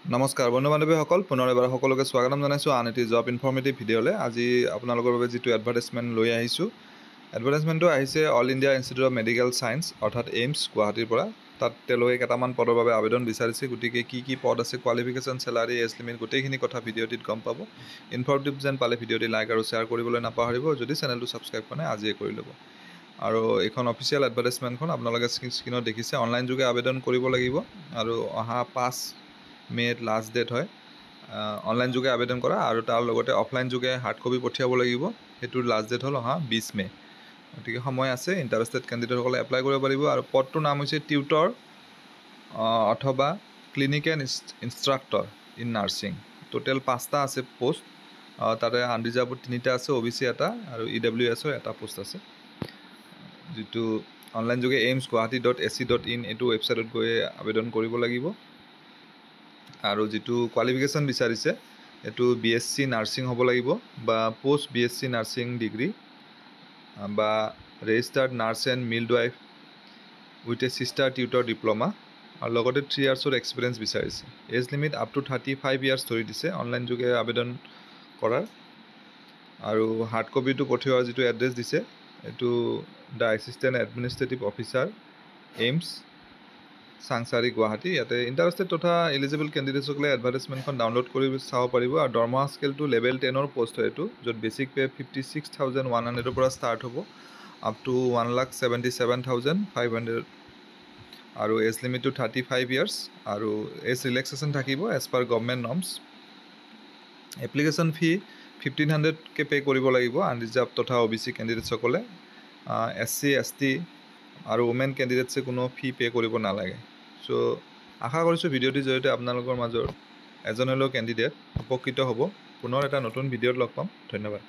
নমস্কাৰ বন্ধু বান্ধৱীসকল, পুনৰ এবাৰ সকলোকে স্বাগতম জনাইছোঁ আন এটি জব ইনফৰ্মেটিভ ভিডিঅ'লৈ। আজি আপোনালোকৰ বাবে যিটো এডভাৰটাইজমেণ্ট লৈ আহিছোঁ, এডভাৰটাইজমেণ্টটো আহিছে all India institute of medical science অৰ্থাৎ এইমছ গুৱাহাটীৰ পৰা। তাত তেওঁলোকে কেইটামান পদৰ বাবে আবেদন বিচাৰিছে। গতিকে কি পদ আছে, কোৱালিফিকেশ্যন, চেলাৰী, এজ লিমিট, গোটেইখিনি কথা ভিডিঅ'টিত গম পাব। ইনফৰ্মেটিভ যেন পালে ভিডিঅ'টি লাইক আৰু শ্বেয়াৰ কৰিবলৈ নাপাহৰিব। যদি চেনেলটো ছাবস্ক্ৰাইব কৰে আজিয়ে কৰি ল'ব। আৰু এইখন অফিচিয়েল এডভাৰটাইজমেণ্টখন আপোনালোকে স্ক্ৰীনত দেখিছে। অনলাইন যোগে আবেদন কৰিব লাগিব আৰু অহা 5 মে'ত লাষ্ট ডেট হয় অনলাইন যোগে আবেদন কৰা, আৰু তাৰ লগতে অফলাইন যোগে হাৰ্ড কপি পঠিয়াব লাগিব। সেইটোৰ লাষ্ট ডেট হ'ল অহা 20 মে'। গতিকে সময় আছে, ইণ্টাৰেষ্টেড কেণ্ডিডেটসকলে এপ্লাই কৰিব পাৰিব। আৰু পদটোৰ নাম হৈছে টিউটৰ অথবা clinical instructor in nursing. Total 5টা আছে পোষ্ট। তাতে আনৰিজাৰ্ভড 3টা আছে, OBC এটা আৰু EWSৰ এটা পোষ্ট আছে। যিটো অনলাইন যোগে aims.guwahati.ac.in এইটো ৱেবছাইটত গৈ আবেদন কৰিব লাগিব। আৰু যিটো কোৱালিফিকেশ্যন বিচাৰিছে এইটো BSc নাৰ্ছিং হ'ব লাগিব বা পোষ্ট BSc নাৰ্ছিং ডিগ্ৰী বা registered nurse and midwife with a sister tutor diploma, আৰু লগতে 3 ইয়াৰ্ছৰ এক্সপিৰিয়েঞ্চ বিচাৰিছে। Age limit up to 35 years ধৰি দিছে অনলাইন যোগে আবেদন কৰাৰ। আৰু হাৰ্ড কপিটো পঠিওৱাৰ যিটো এড্ৰেছ দিছে এইটো the assistant administrative officer AIIMS Changsari Guwahati. ইয়াতে ইণ্টাৰেষ্টেড তথা এলিজিবল কেণ্ডিডেটসকলে এডভাৰটাইজমেণ্টখন ডাউনলোড কৰি চাব পাৰিব। আৰু দৰমহা স্কেলটো লেভেল 10ৰ পষ্ট হয় এইটো, য'ত বেচিক পে 56,100ৰ পৰা ষ্টাৰ্ট হ'ব আপ টু 1,77,500। আৰু এজ লিমিটটো 35 ইয়াৰ্ছ আৰু এজ ৰিলেক্সেশ্যন থাকিব as per government norms. Application fee 1,500কৈ পে' কৰিব লাগিব আনৰিজাৰ্ভ তথা OBC কেণ্ডিডেটসকলে। SC ST আৰু ওমেন কেণ্ডিডেটছে কোনো ফি পে' কৰিব নালাগে। চ' আশা কৰিছোঁ ভিডিঅ'টিৰ জৰিয়তে আপোনালোকৰ মাজৰ এজন হ'লেও কেণ্ডিডেট উপকৃত হ'ব। পুনৰ এটা নতুন ভিডিঅ'ত লগ পাম। ধন্যবাদ।